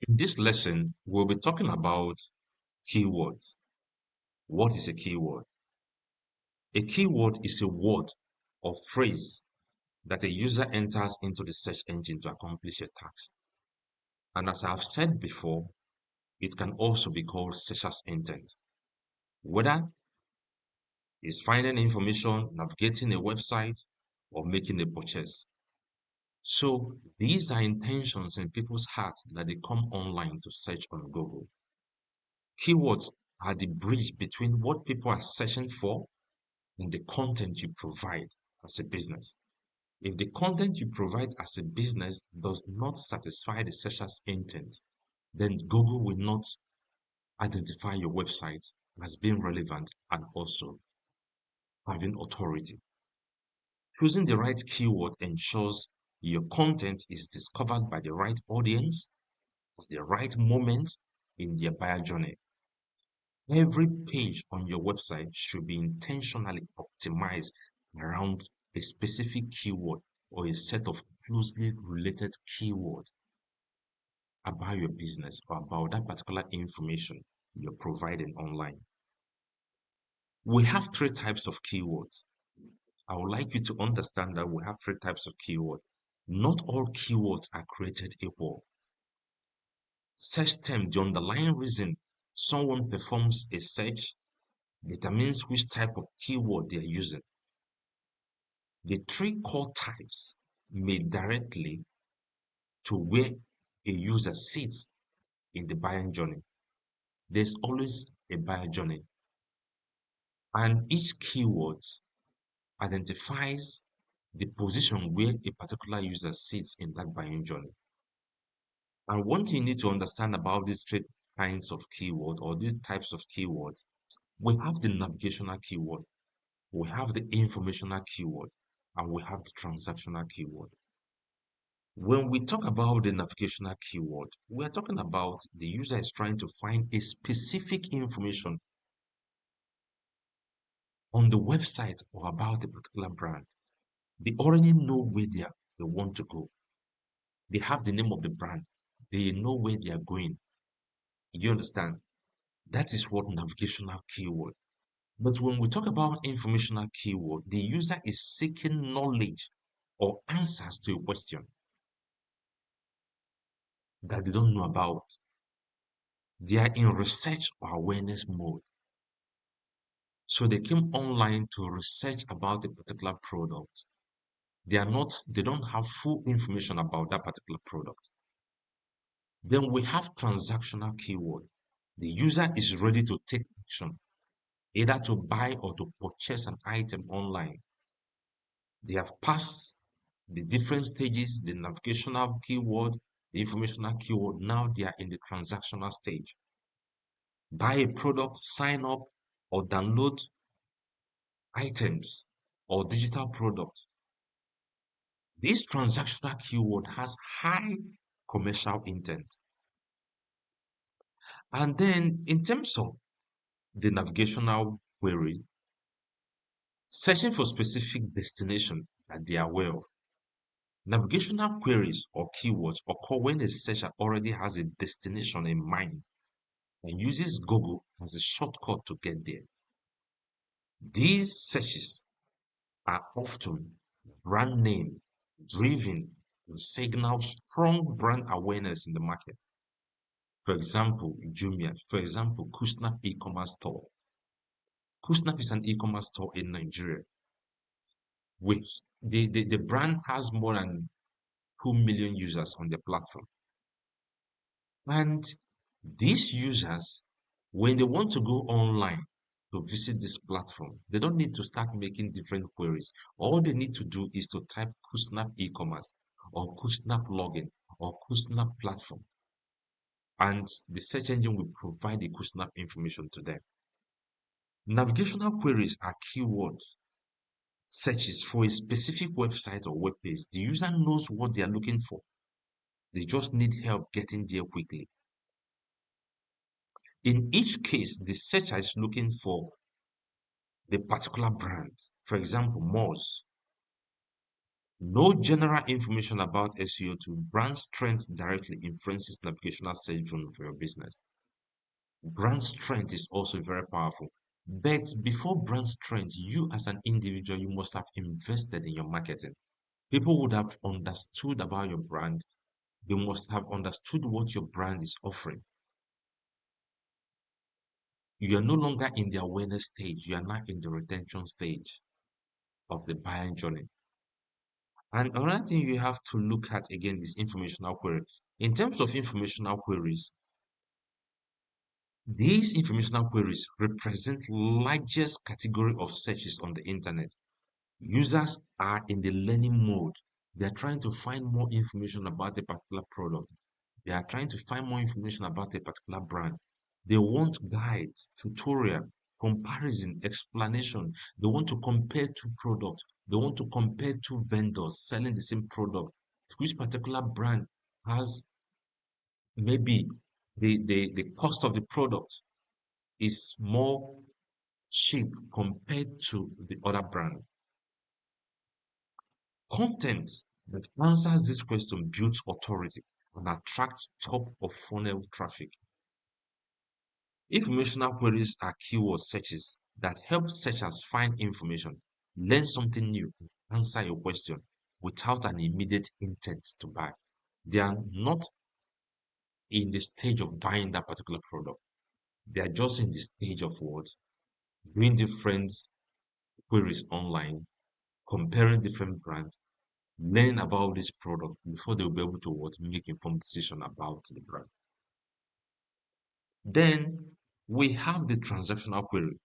In this lesson, we'll be talking about keywords. What is a keyword? A keyword is a word or phrase that a user enters into the search engine to accomplish a task. And as I've said before, it can also be called searcher's intent. Whether it's finding information, navigating a website, or making a purchase. So these are intentions in people's heart that they come online to search on Google. Keywords are the bridge between what people are searching for and the content you provide as a business. If the content you provide as a business does not satisfy the searcher's intent, then Google will not identify your website as being relevant and also having authority. Choosing the right keyword ensures your content is discovered by the right audience at the right moment in their buyer journey. Every page on your website should be intentionally optimized around a specific keyword or a set of closely related keywords about your business or about that particular information you're providing online. We have three types of keywords. I would like you to understand that we have three types of keywords. Not all keywords are created equal. Search term, the underlying reason someone performs a search determines which type of keyword they are using. The three core types may directly to where a user sits in the buying journey. There's always a buyer journey, and each keyword identifies the position where a particular user sits in that buying journey. And one thing you need to understand about these three kinds of keyword or these types of keywords, we have the navigational keyword, we have the informational keyword, and we have the transactional keyword. When we talk about the navigational keyword, we are talking about the user is trying to find a specific information on the website or about a particular brand. They already know where they want to go. They have the name of the brand. They know where they are going. You understand? That is what navigational keyword. But when we talk about informational keyword, the user is seeking knowledge or answers to a question that they don't know about. They are in research or awareness mode. So they came online to research about a particular product. They don't have full information about that particular product. Then we have transactional keyword. The user is ready to take action, either to buy or to purchase an item online. They have passed the different stages, the navigational keyword, the informational keyword. Now they are in the transactional stage. Buy a product, sign up, or download items or digital product. This transactional keyword has high commercial intent. And then in terms of the navigational query, searching for specific destination that they are aware of. Navigational queries or keywords occur when a searcher already has a destination in mind and uses Google as a shortcut to get there. These searches are often brand name driven and signal strong brand awareness in the market. For example, Jumia, for example, Kusnap e-commerce store. Kusnap is an e-commerce store in Nigeria, which the brand has more than 2 million users on the platform. And these users, when they want to go online to visit this platform, they don't need to start making different queries. All they need to do is to type Kusnap e-commerce or Kusnap login or Kusnap platform. And the search engine will provide the Kusnap information to them. Navigational queries are keyword searches for a specific website or web page. The user knows what they are looking for. They just need help getting there quickly. In each case, the searcher is looking for the particular brand. For example, Moz. No general information about SEO to brand strength directly influences navigational search volume for your business. Brand strength is also very powerful. But before brand strength, you as an individual, you must have invested in your marketing. People would have understood about your brand. They must have understood what your brand is offering. You are no longer in the awareness stage. You are now in the retention stage of the buying journey. And another thing you have to look at again is informational queries. In terms of informational queries, these informational queries represent largest category of searches on the internet. Users are in the learning mode. They are trying to find more information about a particular product. They are trying to find more information about a particular brand. They want guides, tutorial, comparison, explanation. They want to compare two products. They want to compare two vendors selling the same product. Which particular brand has maybe the cost of the product is more cheap compared to the other brand. Content that answers this question builds authority and attracts top of funnel traffic. Informational queries are keyword searches that help searchers find information, learn something new, and answer your question without an immediate intent to buy. They are not in the stage of buying that particular product. They are just in the stage of what? Doing different queries online, comparing different brands, learn about this product before they'll be able to what, make informed decision about the brand. Then we have the transactional query.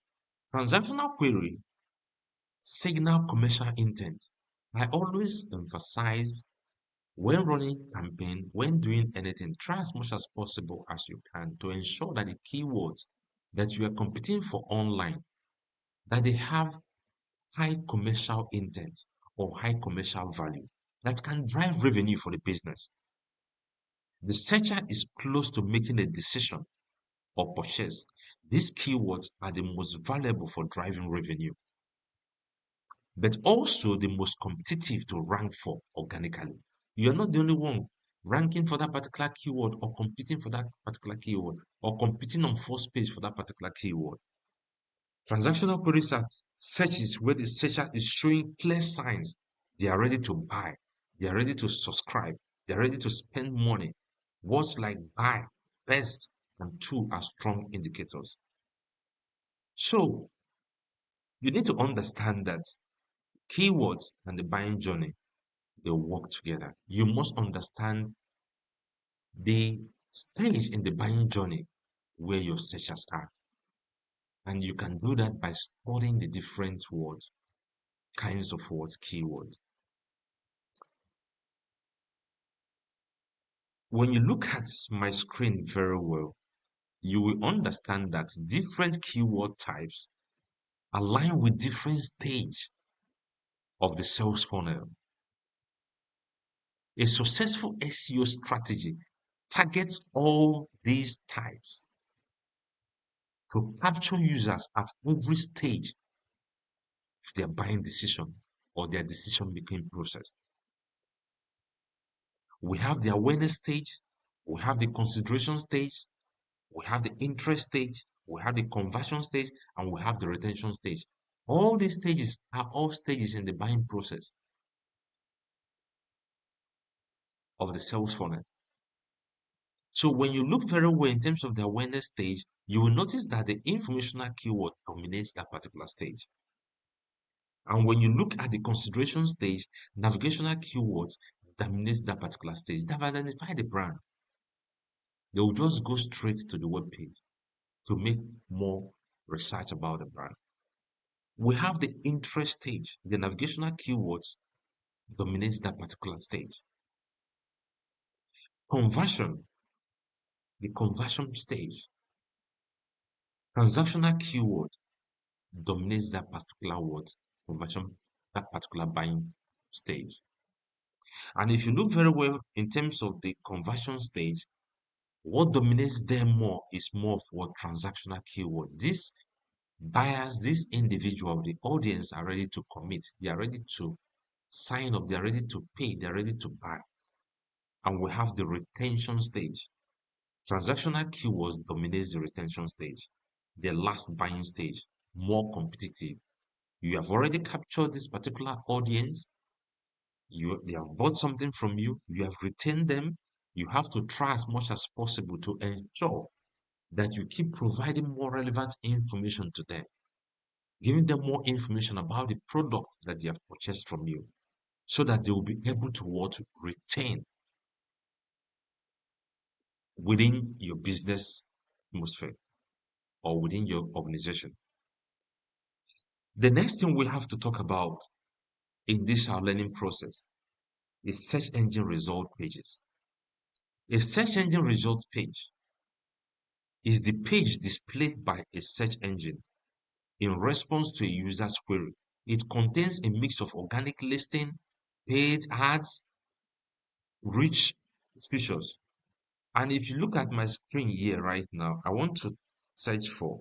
Transactional query signal commercial intent. I always emphasize when running campaign, when doing anything, try as much as possible as you can to ensure that the keywords that you are competing for online, that they have high commercial intent or high commercial value that can drive revenue for the business. The searcher is close to making a decision or purchase. These keywords are the most valuable for driving revenue, but also the most competitive to rank for organically. You're not the only one ranking for that particular keyword or competing for that particular keyword or competing on first page for that particular keyword. Transactional queries are searches where the searcher is showing clear signs they are ready to buy, they are ready to subscribe, they are ready to spend money. Words like buy, best, and two are strong indicators. So you need to understand that keywords and the buying journey, they work together. You must understand the stage in the buying journey where your searchers are. And you can do that by studying the different words, kinds of words, keywords. When you look at my screen very well, you will understand that different keyword types align with different stage of the sales funnel. A successful SEO strategy targets all these types to capture users at every stage of their buying decision or their decision making process. We have the awareness stage, we have the consideration stage, we have the interest stage, we have the conversion stage, and we have the retention stage. All these stages are all stages in the buying process of the sales funnel. So when you look very well in terms of the awareness stage, you will notice that the informational keyword dominates that particular stage. And when you look at the consideration stage, navigational keywords dominates that particular stage. They've identified the brand. They will just go straight to the web page to make more research about the brand. We have the interest stage. The navigational keywords dominates that particular stage. Conversion, the conversion stage. Transactional keyword dominates that particular word, conversion, that particular buying stage. And if you look very well in terms of the conversion stage, what dominates them more is more of what transactional keyword. These buyers, this individual, the audience are ready to commit. They are ready to sign up, they're ready to pay, they're ready to buy. And we have the retention stage. Transactional keywords dominates the retention stage, the last buying stage, more competitive. You have already captured this particular audience. They have bought something from you. You have retained them. You have to try as much as possible to ensure that you keep providing more relevant information to them, giving them more information about the product that they have purchased from you, so that they will be able to what retain within your business atmosphere or within your organization. The next thing we have to talk about in this our learning process is search engine result pages. A search engine result page is the page displayed by a search engine in response to a user's query. It contains a mix of organic listing, paid ads, rich features. And if you look at my screen here right now, I want to search for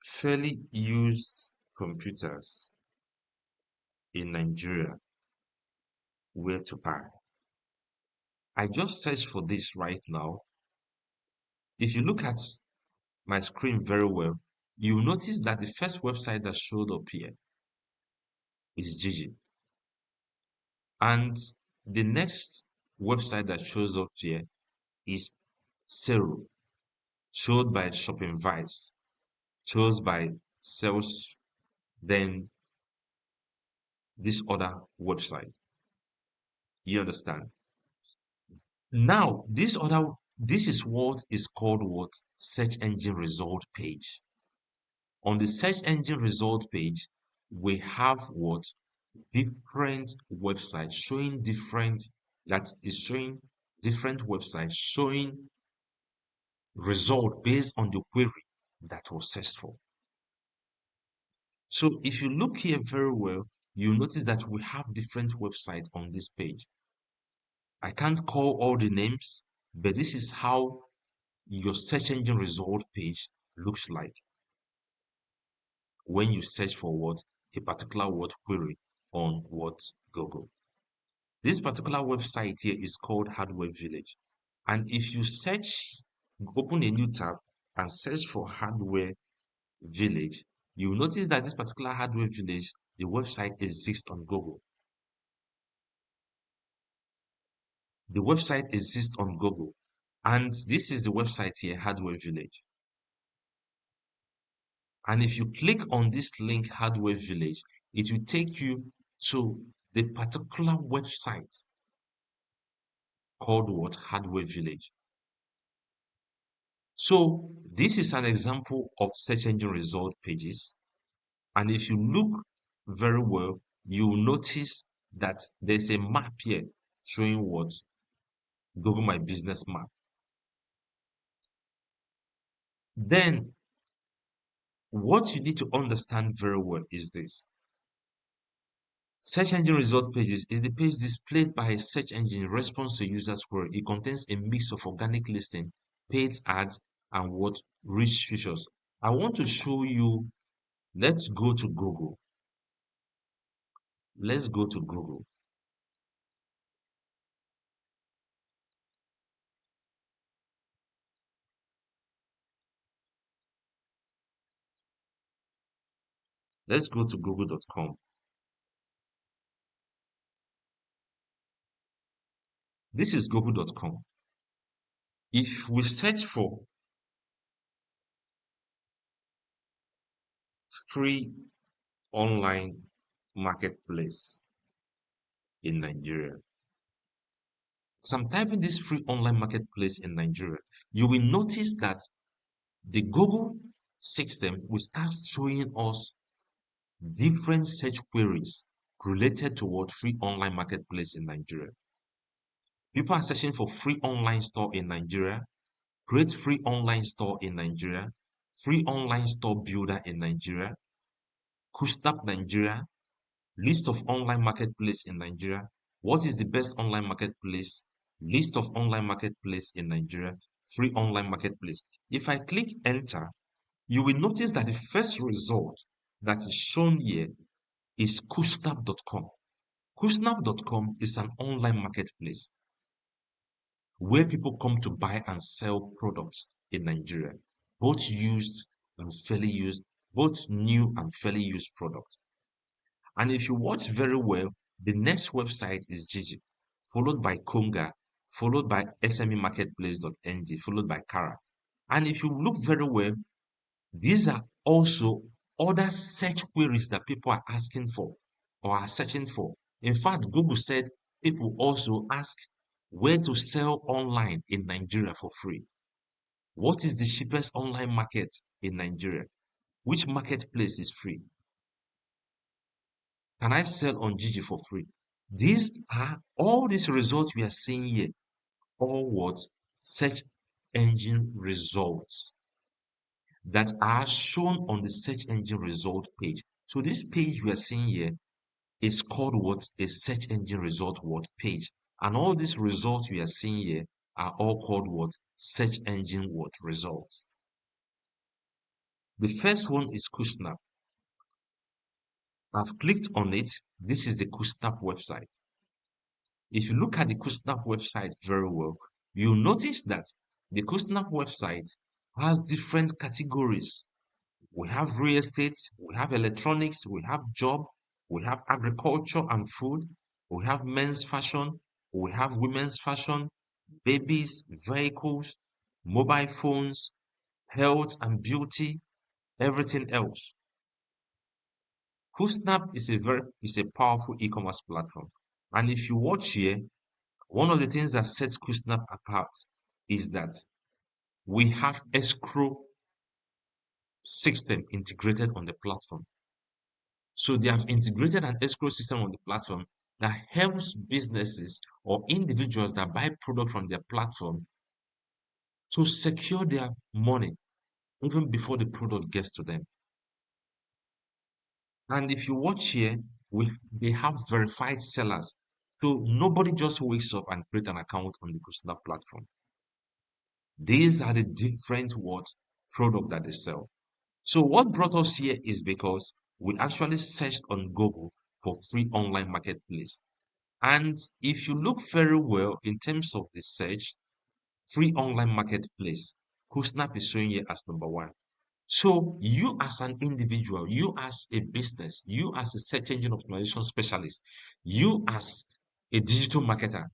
fairly used computers in Nigeria, where to buy. I just searched for this right now. If you look at my screen very well, you'll notice that the first website that showed up here is Gigi. And the next website that shows up here is Zero, showed by Shopping Vice, chose by Sales, then this other website. You understand? Now, this is what is called what? Search engine result page. On the search engine result page, we have what? Different websites showing different websites showing result based on the query that was searched for. So if you look here very well, you notice that we have different websites on this page. I can't call all the names, but this is how your search engine result page looks like when you search for what? A particular word query on what? Google. This particular website here is called Hardware Village. And if you open a new tab and search for Hardware Village, you'll notice that this particular Hardware Village, the website exists on Google. The website exists on Google. And this is the website here, Hardware Village. And if you click on this link, Hardware Village, it will take you to the particular website called what? Hardware Village. So this is an example of search engine result pages. And if you look very well, you will notice that there's a map here showing what? Google My Business Map. Then what you need to understand very well is this. Search engine result pages is the page displayed by a search engine in response to user's query. It contains a mix of organic listing, paid ads, and what? Rich features. I want to show you. Let's go to Google. Let's go to Google. Let's go to google.com. This is google.com. If we search for free online marketplace in Nigeria, so I'm typing this free online marketplace in Nigeria, you will notice that the Google system will start showing us different search queries related to what? Free online marketplace in Nigeria. People are searching for free online store in Nigeria, create free online store in Nigeria, free online store builder in Nigeria, Kustap Nigeria, list of online marketplace in Nigeria. What is the best online marketplace? List of online marketplace in Nigeria, free online marketplace. If I click enter, you will notice that the first result that is shown here is kusnap.com. Kusnap.com is an online marketplace where people come to buy and sell products in Nigeria, both used and fairly used, both new and fairly used products. And if you watch very well, the next website is Gigi, followed by Konga, followed by SMEmarketplace.ng, followed by Kara. And if you look very well, these are also other search queries that people are asking for or are searching for. In fact, Google said people also ask where to sell online in Nigeria for free. What is the cheapest online market in Nigeria? Which marketplace is free? Can I sell on Gigi for free? These are all these results we are seeing here, all what? Search engine results that are shown on the search engine result page. So this page we are seeing here is called what? A search engine result what page. And all these results we are seeing here are all called what? Search engine what results. The first one is Kusnap. I've clicked on it. This is the Kusnap website. If you look at the Kusnap website very well, you'll notice that the Kusnap website has different categories. We have real estate, we have electronics, we have job, we have agriculture and food, we have men's fashion, we have women's fashion, babies, vehicles, mobile phones, health and beauty, everything else. Kusnap is a powerful e-commerce platform. And if you watch here, one of the things that sets Kusnap apart is that we have escrow system integrated on the platform. So they have integrated an escrow system on the platform that helps businesses or individuals that buy product from their platform to secure their money even before the product gets to them. And if you watch here, they have verified sellers. So nobody just wakes up and create an account on the Kusnap platform. These are the different what product that they sell. So what brought us here is because we actually searched on Google for free online marketplace. And if you look very well in terms of the search, free online marketplace, Kusnap is showing here as number one. So you as an individual, you as a business, you as a search engine optimization specialist, you as a digital marketer,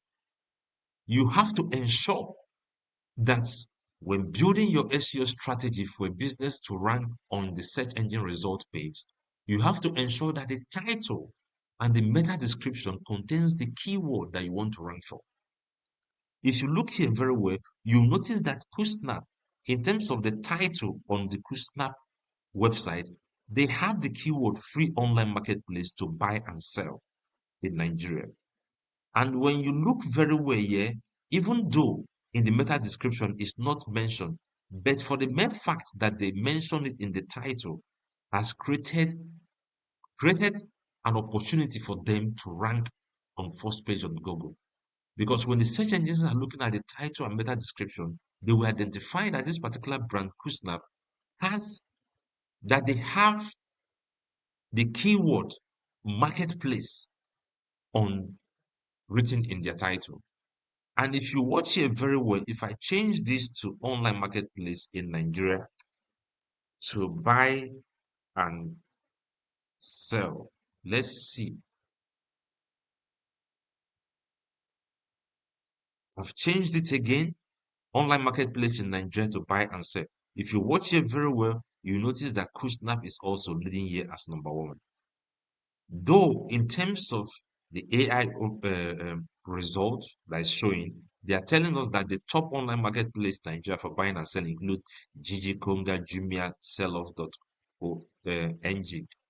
you have to ensure that when building your SEO strategy for a business to rank on the search engine result page, you have to ensure that the title and the meta description contains the keyword that you want to rank for. If you look here very well, you'll notice that Kusnap, in terms of the title on the Kusnap website, they have the keyword free online marketplace to buy and sell in Nigeria. And when you look very well here, even though in the meta description it's not mentioned, but for the mere fact that they mention it in the title has created an opportunity for them to rank on first page on Google. Because when the search engines are looking at the title and meta description, they will identify that this particular brand, Kusnap, they have the keyword marketplace on written in their title. And if you watch here very well, if I change this to online marketplace in Nigeria to buy and sell, let's see. I've changed it again, online marketplace in Nigeria to buy and sell. If you watch here very well, you notice that Kusnap is also leading here as number one. Though in terms of the AI result that is showing, they are telling us that the top online marketplace in Nigeria for buying and selling include Gigi, Konga, Jumia, Selloff.ng.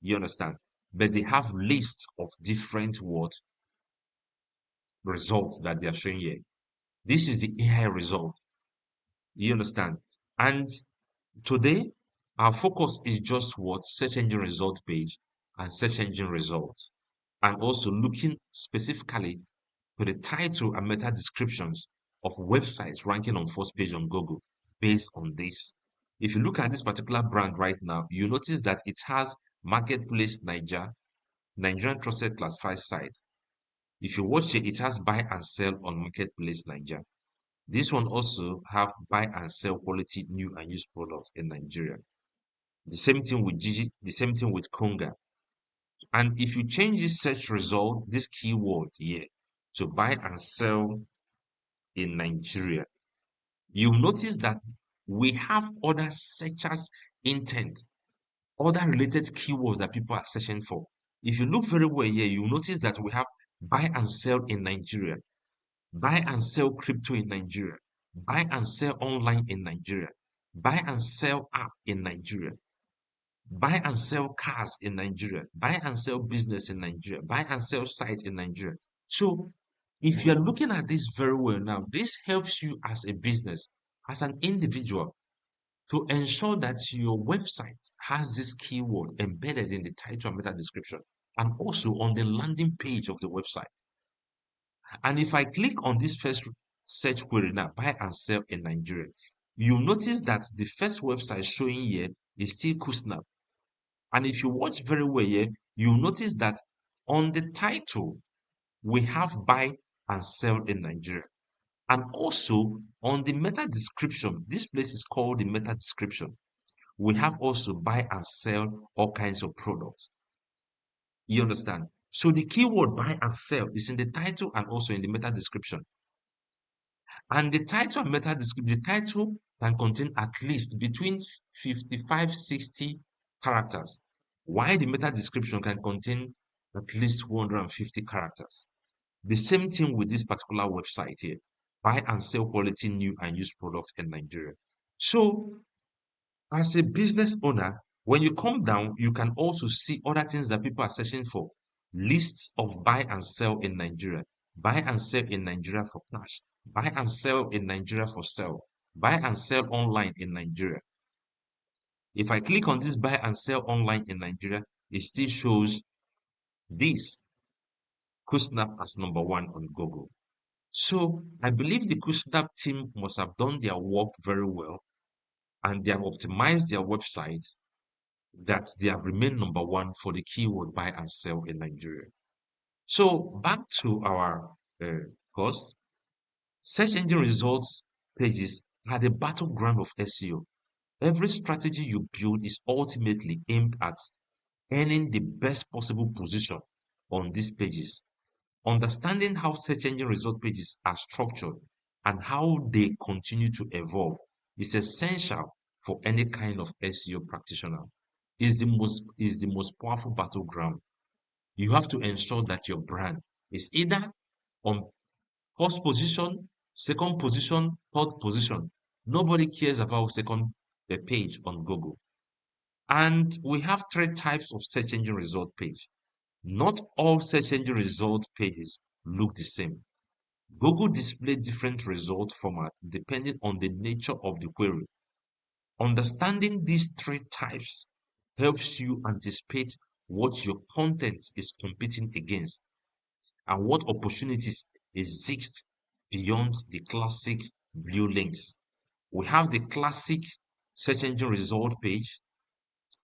You understand? But they have lists of different what results that they are showing here. This is the AI result. You understand? And today, our focus is just what search engine result page and search engine results, and also looking specifically to the title and meta descriptions of websites ranking on first page on Google based on this. If you look at this particular brand right now, you notice that it has Marketplace Niger, Nigerian Trusted Classified Site. If you watch it, it has buy and sell on Marketplace Niger. This one also have buy and sell quality new and used products in Nigeria. The same thing with Gigi, the same thing with Konga. And if you change this search result, this keyword here, to buy and sell in Nigeria, you'll notice that we have other searchers intent, other related keywords that people are searching for. If you look very well here, you'll notice that we have buy and sell in Nigeria, buy and sell crypto in Nigeria, buy and sell online in Nigeria, buy and sell app in Nigeria, buy and sell cars in Nigeria, buy and sell business in Nigeria, buy and sell site in Nigeria. So if you're looking at this very well now, this helps you as a business, as an individual, to ensure that your website has this keyword embedded in the title and meta description, and also on the landing page of the website. And if I click on this first search query now, buy and sell in Nigeria, you'll notice that the first website showing here is still Kusnap. And if you watch very well here, you'll notice that on the title, we have buy and sell in Nigeria. And also on the meta description, this place is called the meta description. We have also buy and sell all kinds of products. You understand? So the keyword buy and sell is in the title and also in the meta description. And the title and meta description, the title can contain at least between 55, 60 characters, while the meta description can contain at least 150 characters. The same thing with this particular website here, buy and sell quality new and used products in Nigeria. So as a business owner, when you come down, you can also see other things that people are searching for. Lists of buy and sell in Nigeria, buy and sell in Nigeria for cash, buy and sell in Nigeria for sell, buy and sell online in Nigeria. If I click on this buy and sell online in Nigeria, it still shows this Kusnap as number one on Google. So I believe the Kusnap team must have done their work very well, and they have optimized their website that they have remained number one for the keyword buy and sell in Nigeria. So back to our course, search engine results pages are the battleground of SEO. Every strategy you build is ultimately aimed at earning the best possible position on these pages. Understanding how search engine result pages are structured and how they continue to evolve is essential for any kind of SEO practitioner. Is the most powerful battleground. You have to ensure that your brand is either on first position, second position, third position. Nobody cares about second page on Google. And we have three types of search engine result page. Not all search engine result pages look the same. Google displays different result format depending on the nature of the query. Understanding these three types helps you anticipate what your content is competing against and what opportunities exist beyond the classic blue links. We have the classic search engine result page,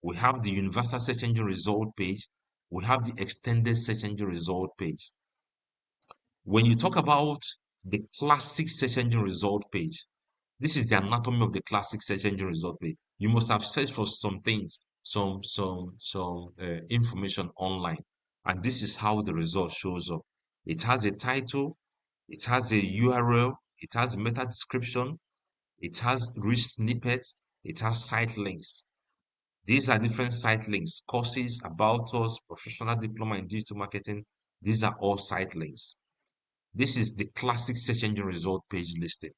we have the universal search engine result page, we have the extended search engine result page. When you talk about the classic search engine result page, this is the anatomy of the classic search engine result page. You must have searched for some things, some information online, and this is how the result shows up. It has a title, it has a URL, it has a meta description, it has rich snippets, it has site links. These are different site links, courses, about us, professional diploma in digital marketing. These are all site links. This is the classic search engine result page listing.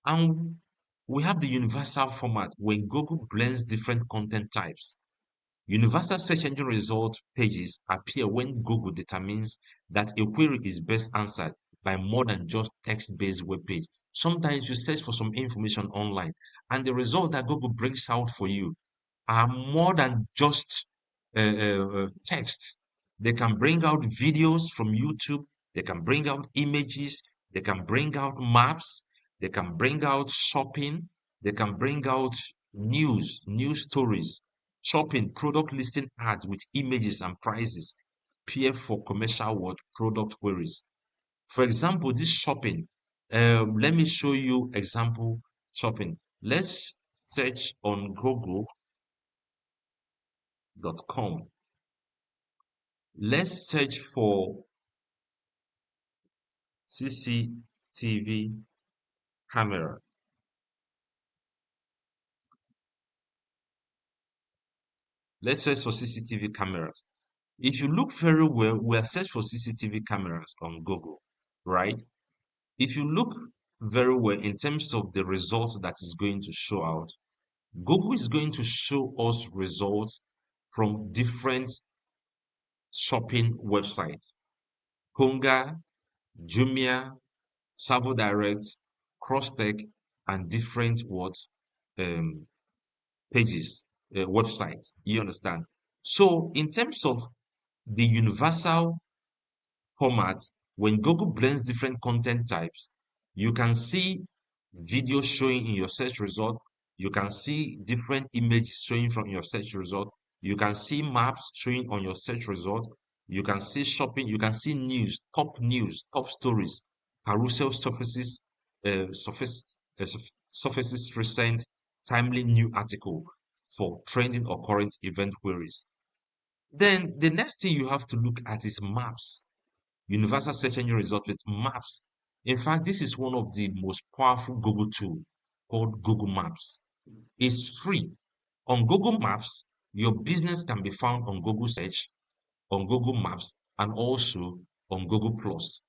And we have the universal format when Google blends different content types. Universal search engine result pages appear when Google determines that a query is best answered by more than just text-based web page. Sometimes you search for some information online, and the result that Google brings out for you are more than just text. They can bring out videos from YouTube, they can bring out images, they can bring out maps, they can bring out shopping, they can bring out news stories. Shopping, product listing ads with images and prices appear for commercial word product queries. For example, this shopping, let me show you example shopping. Let's search on google.com. Let's search for CCTV camera. Let's search for CCTV cameras. If you look very well, we are search for CCTV cameras on Google, right? If you look very well in terms of the results that is going to show out, Google is going to show us results from different shopping websites. Konga, Jumia, Savo Direct, Crosstech, and different what um, pages, websites. You understand? So in terms of the universal format, when Google blends different content types, you can see video showing in your search result. You can see different images showing from your search result. You can see maps showing on your search result. You can see shopping. You can see news, top stories, carousel surfaces recent, timely new article for trending or current event queries. Then the next thing you have to look at is maps. Universal search engine result with maps. In fact, this is one of the most powerful Google tool called Google Maps. It's free. On Google Maps, your business can be found on Google Search, on Google Maps, and also on Google Plus.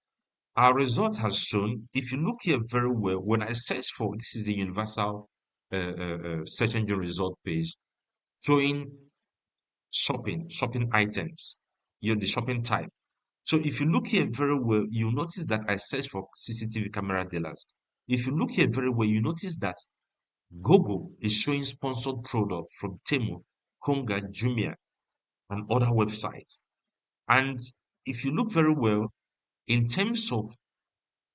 Our result has shown, if you look here very well, when I search for, this is the universal search engine result page, showing shopping items, the shopping type. So if you look here very well, you notice that I search for CCTV camera dealers. If you look here very well, you notice that Google is showing sponsored products from Temu, Konga, Jumia, and other websites. And if you look very well, in terms of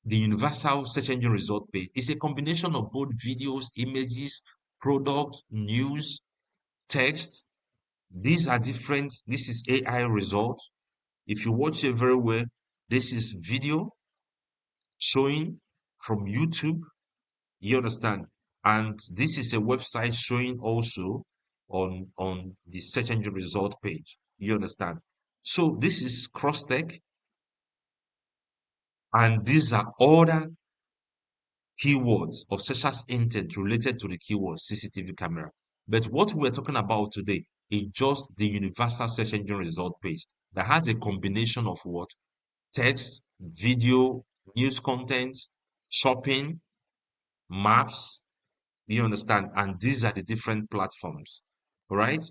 the universal search engine result page, it's a combination of both videos, images, product, news, text. These are different. This is AI result. If you watch it very well, this is video showing from YouTube. You understand? And this is a website showing also on the search engine result page. You understand? So this is Crosstech, and these are other keywords of searcher's intent related to the keyword CCTV camera. But what we're talking about today is just the universal search engine result page that has a combination of what? Text, video, news content, shopping, maps, you understand? And these are the different platforms, right?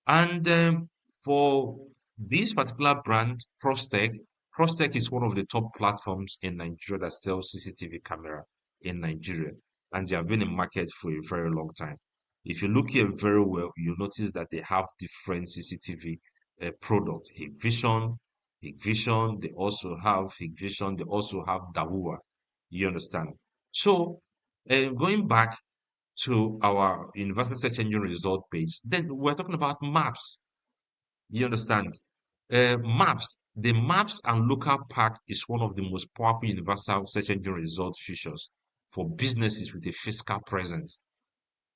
And for this particular brand, Prostec is one of the top platforms in Nigeria that sells CCTV camera in Nigeria, and they have been in market for a very long time. If you look here very well, you notice that they have different CCTV product. Hikvision, they also have Hikvision, they also have Dahua. You understand? So, going back to our universal search engine result page, then we're talking about maps. You understand? The maps and local pack is one of the most powerful universal search engine result features for businesses with a physical presence.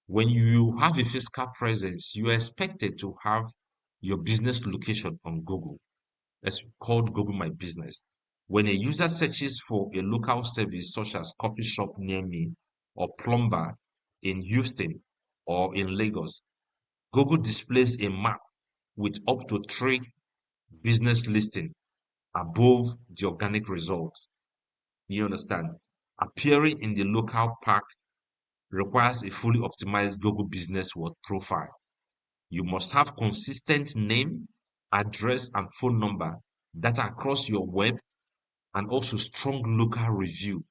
When you have a physical presence, you are expected to have your business location on Google. That's called Google My Business. When a user searches for a local service such as coffee shop near me or plumber in Houston or in Lagos, Google displays a map with up to 3 business listings above the organic result. You understand? Appearing in the local pack requires a fully optimized Google Business Word profile. You must have consistent name, address, and phone number data across your web, and also strong local review.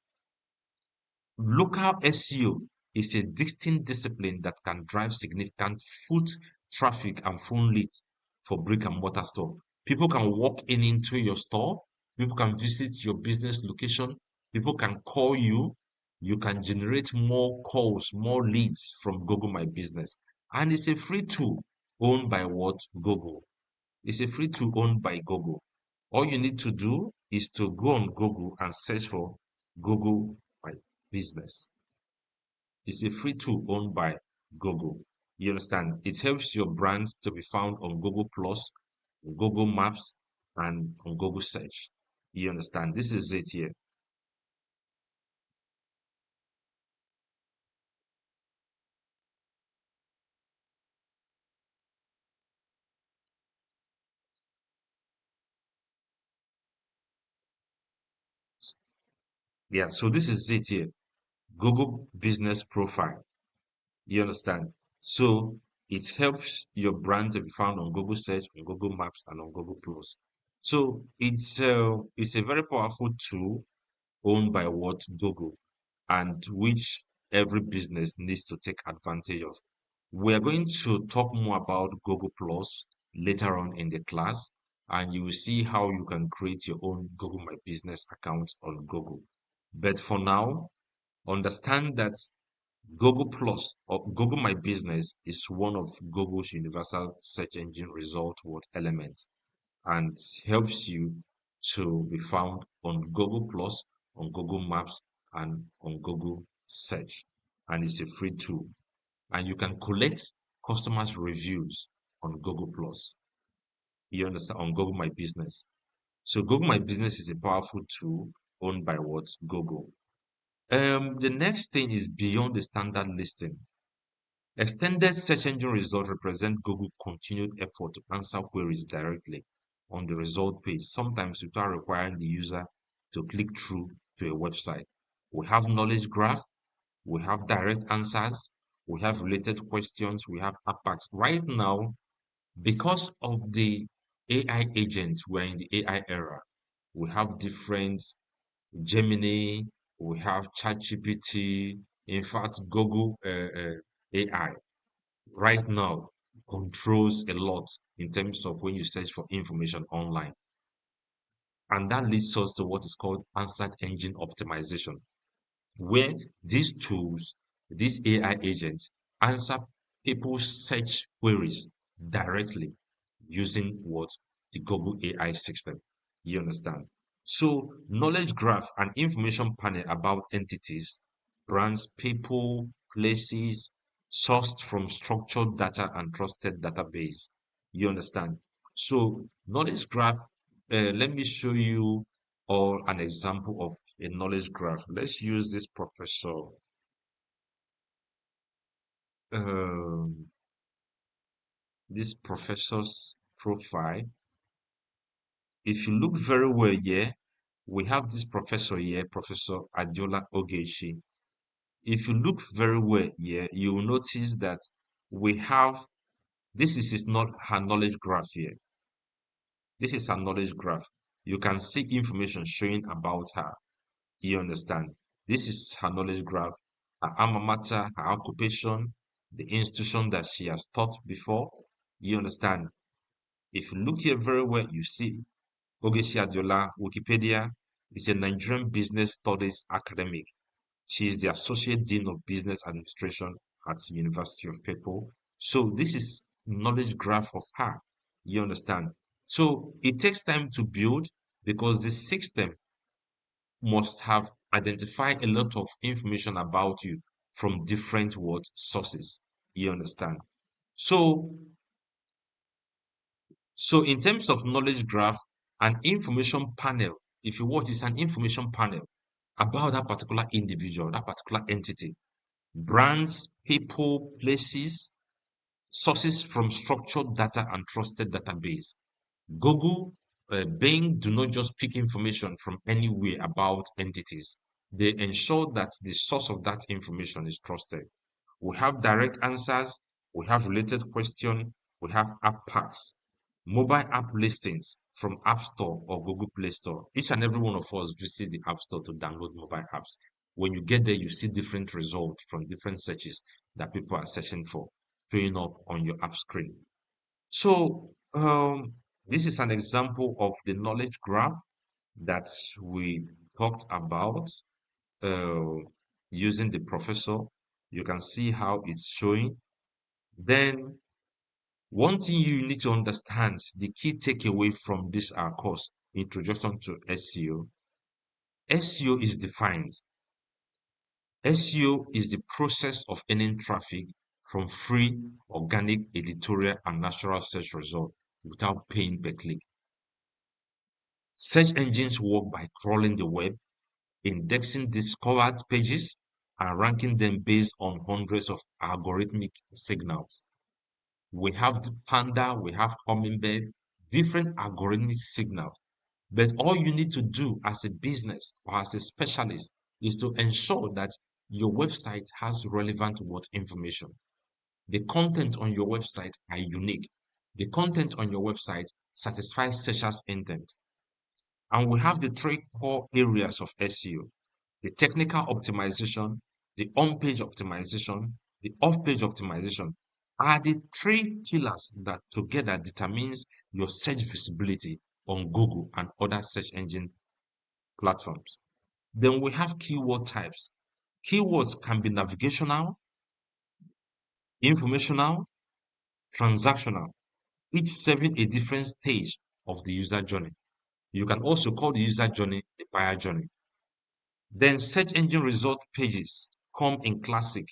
Local SEO is a distinct discipline that can drive significant foot traffic and phone leads for brick and mortar store. People can walk in into your store, people can visit your business location, people can call you, you can generate more calls, more leads from Google My Business. And it's a free tool. owned by what? Google. It's a free tool owned by Google. All you need to do is to go on Google and search for Google My Business. It's a free tool owned by Google. You understand? It helps your brand to be found on Google Plus, Google Maps, and on Google Search. You understand? This is it here. Yeah, so this is it here. Google Business Profile. You understand? So it helps your brand to be found on Google Search, on Google Maps, and on Google Plus. So it's a very powerful tool owned by what? Google, and which every business needs to take advantage of. We are going to talk more about Google Plus later on in the class, and you will see how you can create your own Google My Business account on Google. But for now, understand that Google Plus or Google My Business is one of Google's universal search engine result word element and helps you to be found on Google Plus, on Google Maps, and on Google Search. And it's a free tool. And you can collect customers' reviews on Google Plus. You understand? On Google My Business. So Google My Business is a powerful tool owned by what? Google. The next thing is beyond the standard listing. Extended search engine results represent Google's continued effort to answer queries directly on the result page, sometimes without requiring the user to click through to a website. We have knowledge graph, we have direct answers, we have related questions, we have APACs. Right now, because of the AI agents, we're in the AI era. We have different Gemini, we have ChatGPT, in fact, Google AI right now controls a lot in terms of when you search for information online. And that leads us to what is called answer engine optimization, where these tools, these AI agents, answer people's search queries directly using what? The Google AI system. You understand? So, knowledge graph and information panel about entities, brands, people, places, sourced from structured data and trusted database. You understand? So, knowledge graph, let me show you or an example of a knowledge graph. Let's use this um, this professor's profile. If you look very well here, we have this professor here, Professor Adiola Ogechi. If you look very well here, you will notice that we have this is his not her knowledge graph here. This is her knowledge graph. You can see information showing about her. You understand? This is her knowledge graph, her alma mater, her occupation, the institution that she has taught before. You understand? If you look here very well, you see Ogechi Adiola, Wikipedia, is a Nigerian business studies academic. She is the Associate Dean of Business Administration at the University of People. So this is knowledge graph of her. You understand? So it takes time to build because the system must have identified a lot of information about you from different word sources. You understand? So, so in terms of knowledge graph, an information panel, if you watch, it's an information panel about that particular individual, that particular entity, brands, people, places, sources from structured data and trusted database. Google, Bing do not just pick information from anywhere about entities. They ensure that the source of that information is trusted. We have direct answers, we have related question, we have app packs, mobile app listings from App Store or Google Play Store. Each and every one of us visit the App Store to download mobile apps. When you get there, you see different results from different searches that people are searching for showing up on your app screen. So, this is an example of the knowledge graph that we talked about uh, using the professor. You can see how it's showing. Then One thing you need to understand, the key takeaway from this our course, Introduction to SEO. SEO is defined. SEO is the process of earning traffic from free, organic, editorial, and natural search results without paying per click. Search engines work by crawling the web, indexing discovered pages, and ranking them based on hundreds of algorithmic signals. We have the Panda, we have Hummingbird, different algorithmic signals. But all you need to do as a business or as a specialist is to ensure that your website has relevant what information. The content on your website are unique. The content on your website satisfies searchers' intent. And we have the three core areas of SEO: the technical optimization, the on-page optimization, the off-page optimization are the three pillars that together determines your search visibility on Google and other search engine platforms. Then we have keyword types. Keywords can be navigational, informational, transactional, each serving a different stage of the user journey. You can also call the user journey the buyer journey. Then search engine result pages come in classic,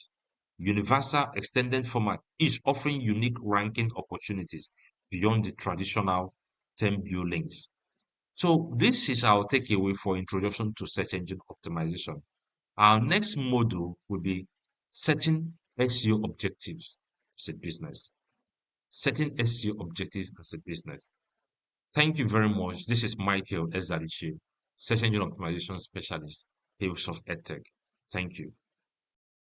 universal, extended format, each offering unique ranking opportunities beyond the traditional term view links. So this is our takeaway for introduction to search engine optimization. Our next module will be setting SEO objectives as a business. Setting SEO objectives as a business. Thank you very much. This is Michael Ezalichi, Search Engine Optimization Specialist, Haelsoft EdTech. Thank you.